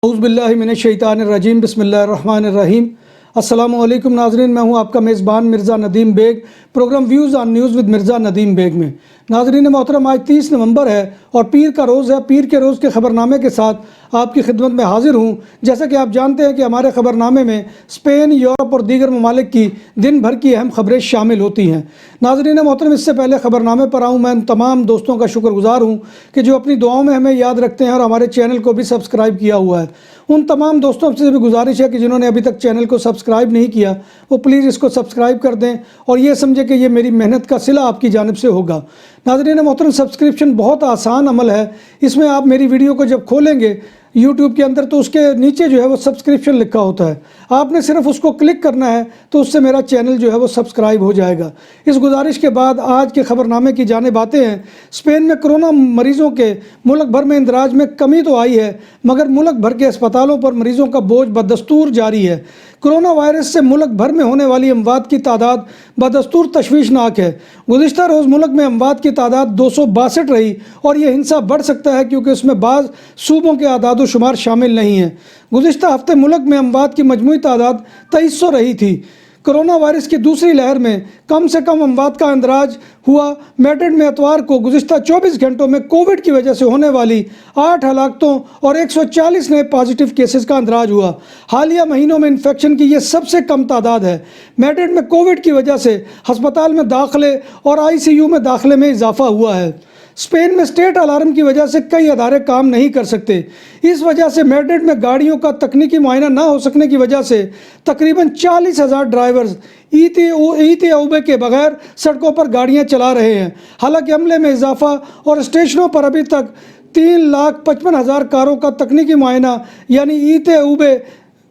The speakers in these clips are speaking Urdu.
اعوذ باللہ من الشیطان الرجیم بسم اللہ الرحمن الرحیم۔ السلام علیکم ناظرین، میں ہوں آپ کا میزبان Mirza Nadeem Baig, programme views on news with Mirza Nadeem Baig میں۔ ناظرین محترم، آج 30 نومبر ہے اور پیر کا روز ہے۔ پیر کے روز کے خبرنامے کے ساتھ آپ کی خدمت میں حاضر ہوں۔ جیسا کہ آپ جانتے ہیں کہ ہمارے خبرنامے میں اسپین، یورپ اور دیگر ممالک کی دن بھر کی اہم خبریں شامل ہوتی ہیں۔ ناظرین محترم، اس سے پہلے خبرنامے پر آؤں، میں ان تمام دوستوں کا شکر گزار ہوں کہ جو اپنی دعاؤں میں ہمیں یاد رکھتے ہیں اور ہمارے چینل کو بھی سبسکرائب کیا ہوا ہے۔ ان تمام دوستوں سے بھی گزارش ہے کہ جنہوں نے ابھی تک چینل کو سبسکرائب نہیں کیا وہ پلیز اس کو سبسکرائب کر دیں اور یہ سمجھے کہ یہ میری محنت کا صلہ آپ کی جانب سے ہوگا۔ ناظرین محترم، سبسکرپشن بہت آسان عمل ہے۔ اس میں آپ میری ویڈیو کو جب کھولیں گے یوٹیوب کے اندر تو اس کے نیچے جو ہے وہ سبسکرپشن لکھا ہوتا ہے، آپ نے صرف اس کو کلک کرنا ہے تو اس سے میرا چینل جو ہے وہ سبسکرائب ہو جائے گا۔ اس گزارش کے بعد آج کے خبرنامے کی جانب آتے ہیں۔ اسپین میں کرونا مریضوں کے ملک بھر میں اندراج میں کمی تو آئی ہے، مگر ملک بھر کے اسپتالوں پر مریضوں کا بوجھ بدستور جاری ہے۔ کرونا وائرس سے ملک بھر میں ہونے والی اموات کی تعداد بدستور تشویشناک ہے۔ گزشتہ روز ملک میں اموات کی تعداد 262 رہی اور یہ ہنسا بڑھ سکتا ہے کیونکہ اس میں بعض صوبوں کے اعداد و شمار شامل نہیں ہیں۔ گزشتہ ہفتے ملک میں اموات کی مجموعی تعداد 2300 رہی تھی۔ کرونا وائرس کی دوسری لہر میں کم سے کم اموات کا اندراج ہوا۔ میڈرڈ میں اتوار کو گزشتہ 24 گھنٹوں میں کووڈ کی وجہ سے ہونے والی 8 ہلاکتوں اور 140 نئے پازیٹیو کیسز کا اندراج ہوا۔ حالیہ مہینوں میں انفیکشن کی یہ سب سے کم تعداد ہے۔ میڈرڈ میں کووڈ کی وجہ سے ہسپتال میں داخلے اور ICU میں داخلے میں اضافہ ہوا ہے۔ اسپین میں اسٹیٹ الارم کی وجہ سے کئی ادارے کام نہیں کر سکتے۔ اس وجہ سے میڈرڈ میں گاڑیوں کا تکنیکی معائنہ نہ ہو سکنے کی وجہ سے تقریباً 40,000 ڈرائیورز ETA کے بغیر سڑکوں پر گاڑیاں چلا رہے ہیں۔ حالانکہ عملے میں اضافہ اور اسٹیشنوں پر ابھی تک 3,55,000 کاروں کا تکنیکی معائنہ یعنی ETA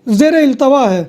زیر التوا ہے۔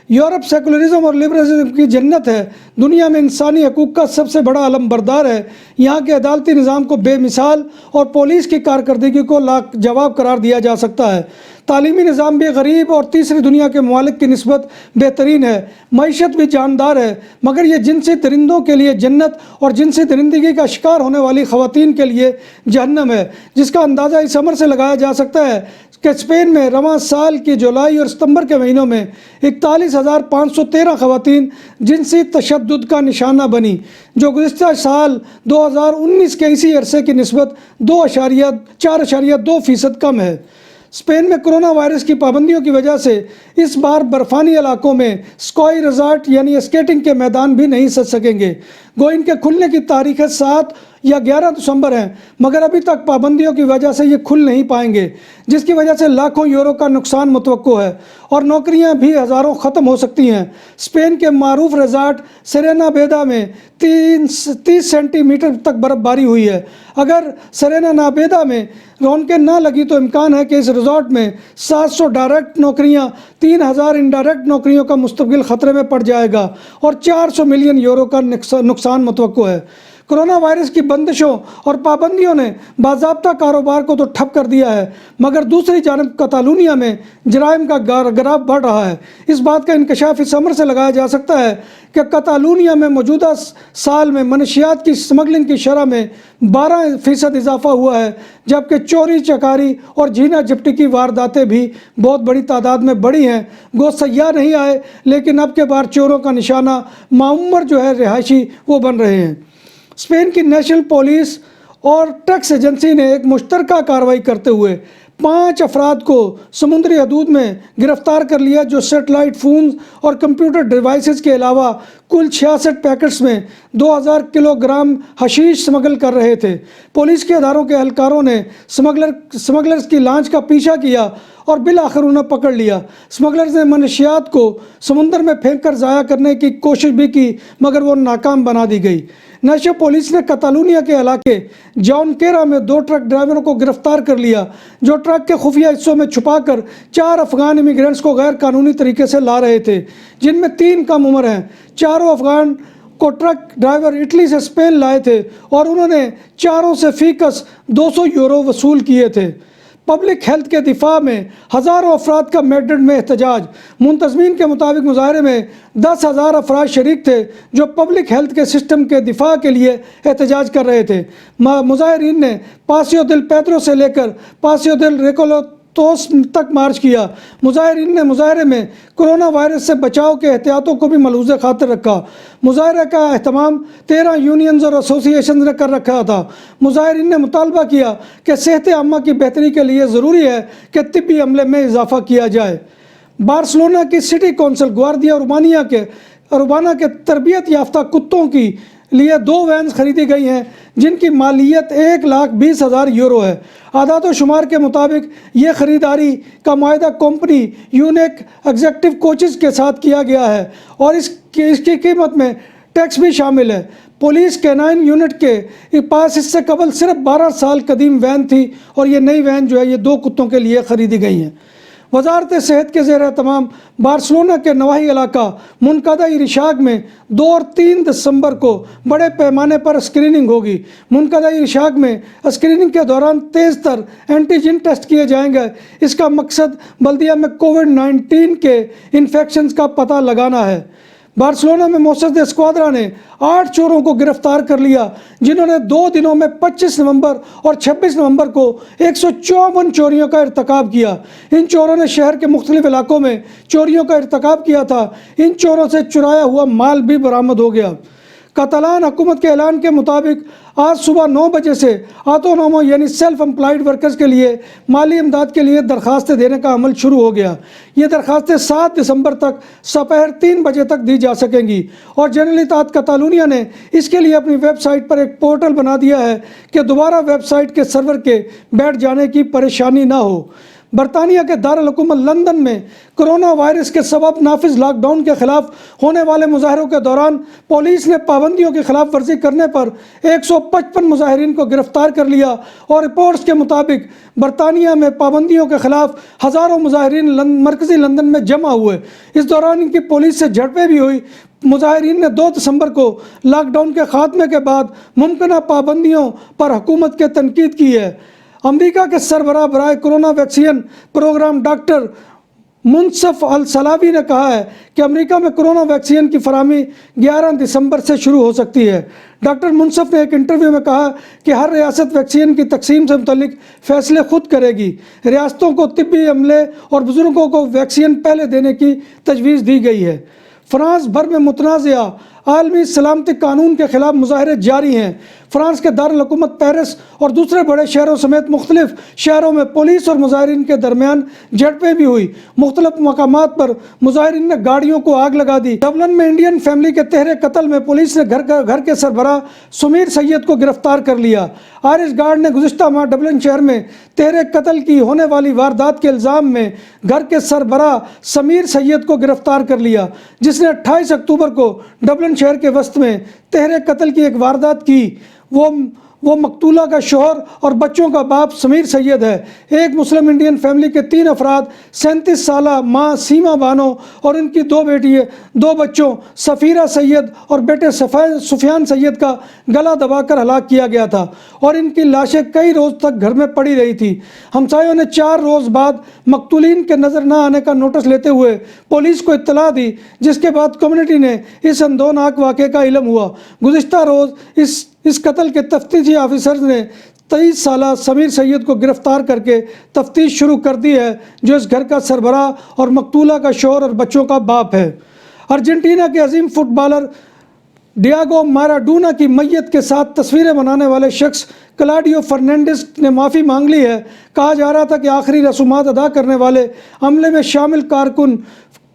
یورپ سیکولرزم اور لبرلزم کی جنت ہے، دنیا میں انسانی حقوق کا سب سے بڑا علم بردار ہے۔ یہاں کے عدالتی نظام کو بے مثال اور پولیس کی کارکردگی کو لاجواب قرار دیا جا سکتا ہے۔ تعلیمی نظام بھی غریب اور تیسری دنیا کے ممالک کی نسبت بہترین ہے۔ معیشت بھی جاندار ہے، مگر یہ جنسی درندوں کے لیے جنت اور جنسی درندگی کا شکار ہونے والی خواتین کے لیے جہنم ہے، جس کا اندازہ اس امر سے لگایا جا سکتا ہے کہ اسپین میں رواں سال کی جولائی اور ستمبر کے مہینوں میں 41,513 خواتین جنسی تشدد کا نشانہ بنی، جو گزشتہ سال 2019 کے اسی عرصے کی نسبت 4.2% کم ہے۔ اسپین میں کرونا وائرس کی پابندیوں کی وجہ سے اس بار برفانی علاقوں میں اسکائی ریزارٹ یعنی اسکیٹنگ کے میدان بھی نہیں سج سکیں گے۔ گو ان کے کھلنے کی تاریخیں 7 یا 11 دسمبر ہیں، مگر ابھی تک پابندیوں کی وجہ سے یہ کھل نہیں پائیں گے، جس کی وجہ سے لاکھوں یورو کا نقصان متوقع ہے اور نوکریاں بھی ہزاروں ختم ہو سکتی ہیں۔ اسپین کے معروف ریزارٹ سرینا بیدا میں 30 سینٹی میٹر تک برف باری ہوئی ہے۔ اگر سرینا نابیدا میں رونقیں نہ لگی تو امکان ہے کہ اس ریزارٹ میں 700 ڈائریکٹ نوکریاں، 3,000 انڈائریکٹ نوکریوں کا مستقبل خطرے میں پڑ جائے گا اور 400 ملین یورو کا نقصان متوقع ہے۔ کرونا وائرس کی بندشوں اور پابندیوں نے باضابطہ کاروبار کو تو ٹھپ کر دیا ہے، مگر دوسری جانب کتالونیا میں جرائم کا گراف بڑھ رہا ہے۔ اس بات کا انکشاف اس امر سے لگایا جا سکتا ہے کہ کتالونیا میں موجودہ سال میں منشیات کی سمگلنگ کی شرح میں 12% اضافہ ہوا ہے، جبکہ چوری چکاری اور جھینا جھپٹی کی وارداتیں بھی بہت بڑی تعداد میں بڑھی ہیں۔ گو سیاح نہیں آئے، لیکن اب کے بار چوروں کا نشانہ معمر جو ہے رہائشی وہ بن رہے ہیں۔ اسپین کی نیشنل پولیس اور ٹیکس ایجنسی نے ایک مشترکہ کارروائی کرتے ہوئے 5 افراد کو سمندری حدود میں گرفتار کر لیا، جو سیٹلائٹ فونز اور کمپیوٹر ڈیوائسز کے علاوہ کل 66 پیکٹس میں 2000 کلو گرام حشیش سمگل کر رہے تھے۔ پولیس کے اداروں کے اہلکاروں نے سمگلرز کی لانچ کا پیچھا کیا اور بالآخر انہیں پکڑ لیا۔ اسمگلرز نے منشیات کو سمندر میں پھینک کر ضائع کرنے کی کوشش بھی کی مگر وہ ناکام بنا دی گئی۔ نیشو پولیس نے کتالونیا کے علاقے جونکیرا میں 2 ٹرک ڈرائیوروں کو گرفتار کر لیا جو ٹرک کے خفیہ حصوں میں چھپا کر 4 افغان امیگرینٹس کو غیر قانونی طریقے سے لا رہے تھے، جن میں 3 کم عمر ہیں۔ چاروں افغان کو ٹرک ڈرائیور اٹلی سے اسپین لائے تھے اور انہوں نے چاروں سے فی کس 200 یورو وصول کیے تھے۔ پبلک ہیلتھ کے دفاع میں ہزاروں افراد کا میڈرڈ میں احتجاج۔ منتظمین کے مطابق مظاہرے میں 10,000 افراد شریک تھے جو پبلک ہیلتھ کے سسٹم کے دفاع کے لیے احتجاج کر رہے تھے۔ مظاہرین نے پاسیو دل پیدرو سے لے کر پاسیو دل ریکولوتوس تک مارچ کیا۔ مظاہرین نے مظاہرے میں کرونا وائرس سے بچاؤ کے احتیاطوں کو بھی ملحوظ خاطر رکھا۔ مظاہرے کا اہتمام 13 یونینز اور ایسوسی ایشنز نے کر رکھا تھا۔ مظاہرین نے مطالبہ کیا کہ صحت عامہ کی بہتری کے لیے ضروری ہے کہ طبی عملے میں اضافہ کیا جائے۔ بارسلونا کی سٹی کونسل گواردیا اربانا کے تربیت یافتہ کتوں کی لیے 2 وینز خریدی گئی ہیں جن کی مالیت 1,20,000 یورو ہے۔ اعداد و شمار کے مطابق یہ خریداری کا معاہدہ کمپنی یونیک ایگزیکٹو کوچز کے ساتھ کیا گیا ہے اور اس کی قیمت میں ٹیکس بھی شامل ہے۔ پولیس کینائن یونٹ کے پاس اس سے قبل صرف 12 سال قدیم وین تھی اور یہ نئی وین جو ہے یہ 2 کتوں کے لیے خریدی گئی ہیں۔ وزارت صحت کے زیر اہتمام بارسلونا کے نواحی علاقہ منقدہ رشاگ میں 2 اور 3 دسمبر کو بڑے پیمانے پر اسکریننگ ہوگی۔ منقدہ رشاگ میں اسکریننگ کے دوران تیز تر اینٹیجن ٹیسٹ کیے جائیں گے۔ اس کا مقصد بلدیہ میں کووڈ-19 کے انفیکشنز کا پتہ لگانا ہے۔ بارسلونا میں موسد اسکواڈرا نے 8 چوروں کو گرفتار کر لیا جنہوں نے 2 دنوں میں 25 نومبر اور 26 نومبر کو 154 چوریوں کا ارتکاب کیا۔ ان چوروں نے شہر کے مختلف علاقوں میں چوریوں کا ارتکاب کیا تھا۔ ان چوروں سے چرایا ہوا مال بھی برآمد ہو گیا۔ کاتالان حکومت کے اعلان کے مطابق آج صبح 9 بجے سے آٹونومو یعنی سیلف امپلائڈ ورکرز کے لیے مالی امداد کے لیے درخواستیں دینے کا عمل شروع ہو گیا۔ یہ درخواستیں 7 دسمبر تک دوپہر 3 بجے تک دی جا سکیں گی اور جنرلیتات کاتالونیا نے اس کے لیے اپنی ویب سائٹ پر ایک پورٹل بنا دیا ہے کہ دوبارہ ویب سائٹ کے سرور کے بیٹھ جانے کی پریشانی نہ ہو۔ برطانیہ کے دارالحکومت لندن میں کرونا وائرس کے سبب نافذ لاک ڈاؤن کے خلاف ہونے والے مظاہروں کے دوران پولیس نے پابندیوں کی خلاف ورزی کرنے پر 155 مظاہرین کو گرفتار کر لیا اور رپورٹس کے مطابق برطانیہ میں پابندیوں کے خلاف ہزاروں مظاہرین مرکزی لندن میں جمع ہوئے۔ اس دوران ان کی پولیس سے جھڑپیں بھی ہوئی۔ مظاہرین نے 2 دسمبر کو لاک ڈاؤن کے خاتمے کے بعد ممکنہ پابندیوں پر حکومت کی تنقید کی ہے۔ امریکہ کے سربراہ برائے کرونا ویکسین پروگرام ڈاکٹر منصف السلاوی نے کہا ہے کہ امریکہ میں کرونا ویکسین کی فراہمی 11 دسمبر سے شروع ہو سکتی ہے۔ ڈاکٹر منصف نے ایک انٹرویو میں کہا کہ ہر ریاست ویکسین کی تقسیم سے متعلق فیصلے خود کرے گی۔ ریاستوں کو طبی عملے اور بزرگوں کو ویکسین پہلے دینے کی تجویز دی گئی ہے۔ فرانس بھر میں متنازعہ عالمی سلامتی قانون کے خلاف مظاہرے جاری ہیں۔ فرانس کے دارالحکومت پیرس اور دوسرے بڑے شہروں سمیت مختلف شہروں میں پولیس اور مظاہرین کے درمیان جھڑپیں بھی ہوئی۔ مختلف مقامات پر مظاہرین نے گاڑیوں کو آگ لگا دی۔ ڈبلن میں انڈین فیملی کے تہرے قتل میں پولیس نے گھر کے سربراہ سمیر سید کو گرفتار کر لیا۔ آئرش گارڈ نے گزشتہ ماہ ڈبلن شہر میں تہرے قتل کی ہونے والی واردات کے الزام میں گھر کے سربراہ سمیر سید کو گرفتار کر لیا، جس نے 28 اکتوبر کو ڈبلن شہر کے وسط میں تہرے قتل کی ایک واردات کی۔ وہ مقتولہ کا شوہر اور بچوں کا باپ سمیر سید ہے۔ ایک مسلم انڈین فیملی کے 3 افراد 37 سالہ ماں سیما بانو اور ان کی 2 بچوں سفیرہ سید اور بیٹے سفیان سید کا گلا دبا کر ہلاک کیا گیا تھا اور ان کی لاشیں کئی روز تک گھر میں پڑی رہی تھی۔ ہمسایوں نے 4 روز بعد مقتولین کے نظر نہ آنے کا نوٹس لیتے ہوئے پولیس کو اطلاع دی، جس کے بعد کمیونٹی نے اس اندوہناک واقعے کا علم ہوا۔ گزشتہ روز اس قتل کے تفتیشی آفیسرز نے 23 سالہ سمیر سید کو گرفتار کر کے تفتیش شروع کر دی ہے، جو اس گھر کا سربراہ اور مقتولہ کا شوہر اور بچوں کا باپ ہے۔ ارجنٹینا کے عظیم فٹ بالر ڈیاگو ماراڈونا کی میت کے ساتھ تصویریں بنانے والے شخص کلاڈیو فرنانڈیز نے معافی مانگ لی ہے۔ کہا جا رہا تھا کہ آخری رسومات ادا کرنے والے عملے میں شامل کارکن